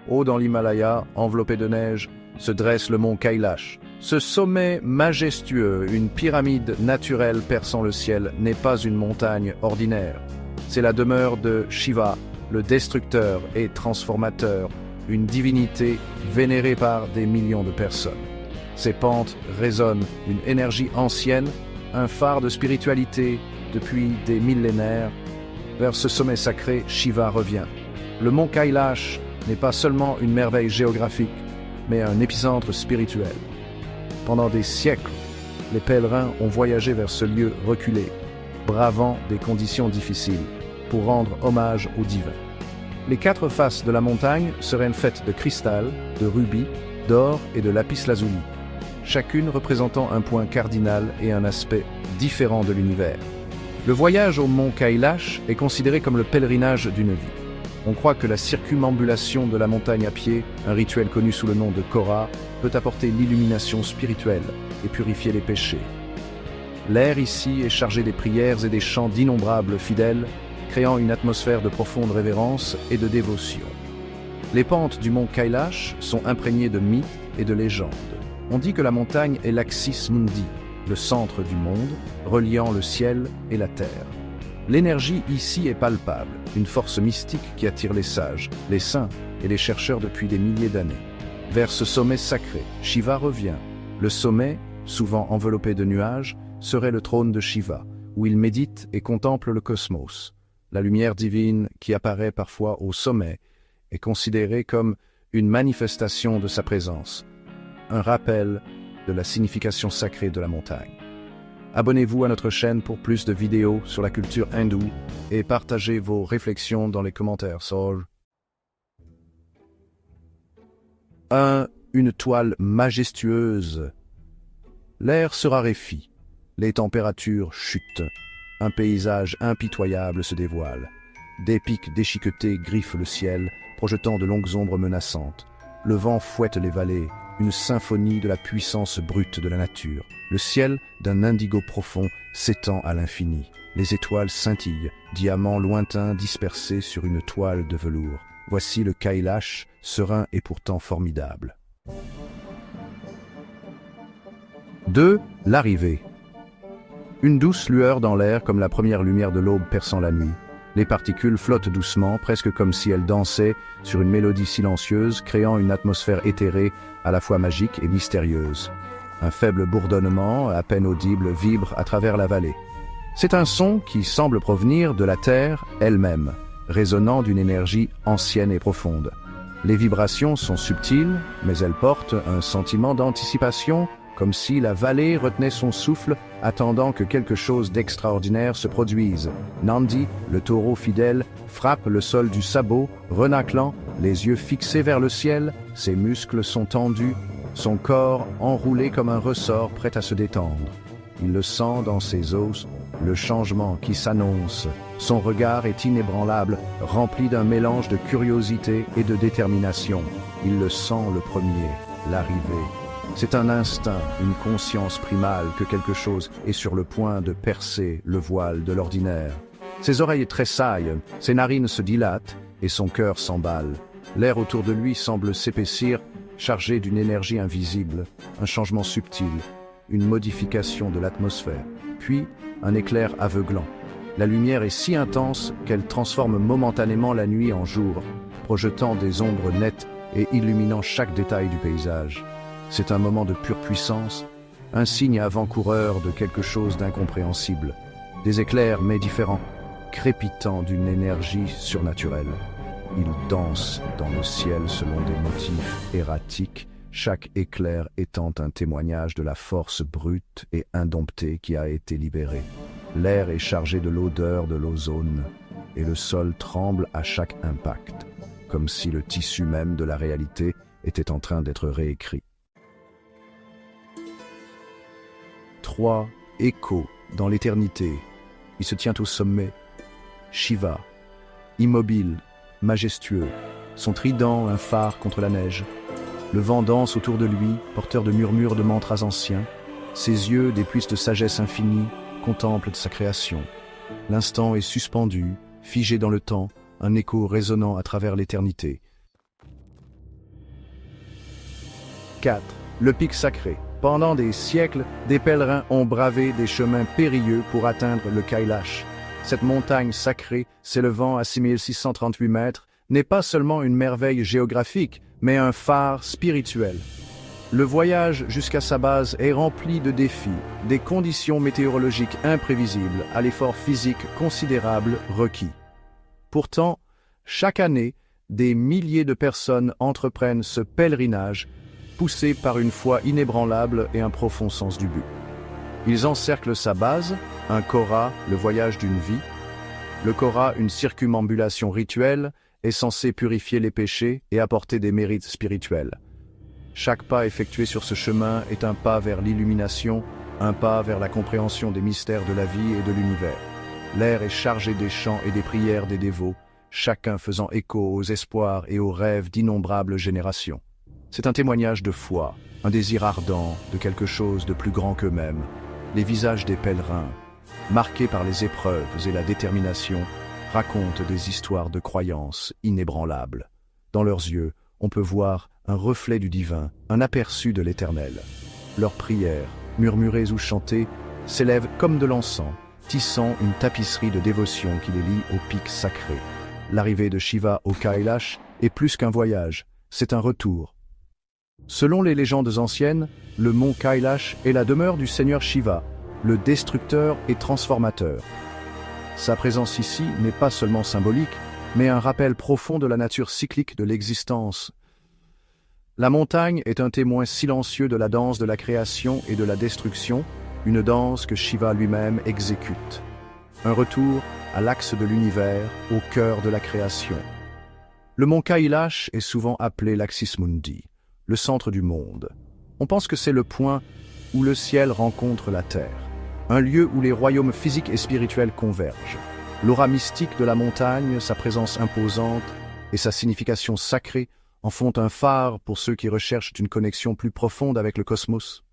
Haut dans l'Himalaya, enveloppé de neige, se dresse le mont Kailash. Ce sommet majestueux, une pyramide naturelle perçant le ciel, n'est pas une montagne ordinaire. C'est la demeure de Shiva, le destructeur et transformateur, une divinité vénérée par des millions de personnes. Ses pentes résonnent d'une énergie ancienne, un phare de spiritualité depuis des millénaires. Vers ce sommet sacré, Shiva revient. Le mont Kailash n'est pas seulement une merveille géographique, mais un épicentre spirituel. Pendant des siècles, les pèlerins ont voyagé vers ce lieu reculé, bravant des conditions difficiles, pour rendre hommage au divin. Les 4 faces de la montagne seraient faites de cristal, de rubis, d'or et de lapis-lazuli, chacune représentant un point cardinal et un aspect différent de l'univers. Le voyage au mont Kailash est considéré comme le pèlerinage d'une vie. On croit que la circumambulation de la montagne à pied, un rituel connu sous le nom de Kora, peut apporter l'illumination spirituelle et purifier les péchés. L'air ici est chargé des prières et des chants d'innombrables fidèles, créant une atmosphère de profonde révérence et de dévotion. Les pentes du mont Kailash sont imprégnées de mythes et de légendes. On dit que la montagne est l'Axis Mundi, le centre du monde, reliant le ciel et la terre. L'énergie ici est palpable, une force mystique qui attire les sages, les saints et les chercheurs depuis des milliers d'années. Vers ce sommet sacré, Shiva revient. Le sommet, souvent enveloppé de nuages, serait le trône de Shiva, où il médite et contemple le cosmos. La lumière divine qui apparaît parfois au sommet est considérée comme une manifestation de sa présence, un rappel de la signification sacrée de la montagne. Abonnez-vous à notre chaîne pour plus de vidéos sur la culture hindoue et partagez vos réflexions dans les commentaires. 1. Une toile majestueuse. L'air se raréfie, les températures chutent, un paysage impitoyable se dévoile. Des pics déchiquetés griffent le ciel, projetant de longues ombres menaçantes. Le vent fouette les vallées, une symphonie de la puissance brute de la nature. Le ciel, d'un indigo profond, s'étend à l'infini. Les étoiles scintillent, diamants lointains dispersés sur une toile de velours. Voici le Kailash, serein et pourtant formidable. 2. L'arrivée. Une douce lueur dans l'air comme la première lumière de l'aube perçant la nuit. Les particules flottent doucement, presque comme si elles dansaient sur une mélodie silencieuse, créant une atmosphère éthérée, à la fois magique et mystérieuse. Un faible bourdonnement, à peine audible, vibre à travers la vallée. C'est un son qui semble provenir de la terre elle-même, résonnant d'une énergie ancienne et profonde. Les vibrations sont subtiles, mais elles portent un sentiment d'anticipation, comme si la vallée retenait son souffle, attendant que quelque chose d'extraordinaire se produise. Nandi, le taureau fidèle, frappe le sol du sabot, renâclant, les yeux fixés vers le ciel, ses muscles sont tendus, son corps enroulé comme un ressort prêt à se détendre. Il le sent dans ses os, le changement qui s'annonce. Son regard est inébranlable, rempli d'un mélange de curiosité et de détermination. Il le sent le premier, l'arrivée. C'est un instinct, une conscience primale que quelque chose est sur le point de percer le voile de l'ordinaire. Ses oreilles tressaillent, ses narines se dilatent et son cœur s'emballe. L'air autour de lui semble s'épaissir, chargé d'une énergie invisible, un changement subtil, une modification de l'atmosphère, puis un éclair aveuglant. La lumière est si intense qu'elle transforme momentanément la nuit en jour, projetant des ombres nettes et illuminant chaque détail du paysage. C'est un moment de pure puissance, un signe avant-coureur de quelque chose d'incompréhensible. Des éclairs, mais différents, crépitant d'une énergie surnaturelle. Ils dansent dans le ciel selon des motifs erratiques, chaque éclair étant un témoignage de la force brute et indomptée qui a été libérée. L'air est chargé de l'odeur de l'ozone, et le sol tremble à chaque impact, comme si le tissu même de la réalité était en train d'être réécrit. 3. Écho dans l'éternité. Il se tient au sommet. Shiva, immobile, majestueux, son trident un phare contre la neige. Le vent danse autour de lui, porteur de murmures de mantras anciens. Ses yeux, des puces de sagesse infinie, contemplent sa création. L'instant est suspendu, figé dans le temps, un écho résonnant à travers l'éternité. 4. Le pic sacré. Pendant des siècles, des pèlerins ont bravé des chemins périlleux pour atteindre le Kailash. Cette montagne sacrée, s'élevant à 6638 mètres, n'est pas seulement une merveille géographique, mais un phare spirituel. Le voyage jusqu'à sa base est rempli de défis, des conditions météorologiques imprévisibles à l'effort physique considérable requis. Pourtant, chaque année, des milliers de personnes entreprennent ce pèlerinage, poussés par une foi inébranlable et un profond sens du but. Ils encerclent sa base, un kora, le voyage d'une vie. Le kora, une circumambulation rituelle, est censé purifier les péchés et apporter des mérites spirituels. Chaque pas effectué sur ce chemin est un pas vers l'illumination, un pas vers la compréhension des mystères de la vie et de l'univers. L'air est chargé des chants et des prières des dévots, chacun faisant écho aux espoirs et aux rêves d'innombrables générations. C'est un témoignage de foi, un désir ardent de quelque chose de plus grand qu'eux-mêmes. Les visages des pèlerins, marqués par les épreuves et la détermination, racontent des histoires de croyances inébranlables. Dans leurs yeux, on peut voir un reflet du divin, un aperçu de l'éternel. Leurs prières, murmurées ou chantées, s'élèvent comme de l'encens, tissant une tapisserie de dévotion qui les lie au pic sacré. L'arrivée de Shiva au Kailash est plus qu'un voyage, c'est un retour. Selon les légendes anciennes, le mont Kailash est la demeure du seigneur Shiva, le destructeur et transformateur. Sa présence ici n'est pas seulement symbolique, mais un rappel profond de la nature cyclique de l'existence. La montagne est un témoin silencieux de la danse de la création et de la destruction, une danse que Shiva lui-même exécute. Un retour à l'axe de l'univers, au cœur de la création. Le mont Kailash est souvent appelé l'Axis Mundi, le centre du monde. On pense que c'est le point où le ciel rencontre la terre, un lieu où les royaumes physiques et spirituels convergent. L'aura mystique de la montagne, sa présence imposante et sa signification sacrée en font un phare pour ceux qui recherchent une connexion plus profonde avec le cosmos.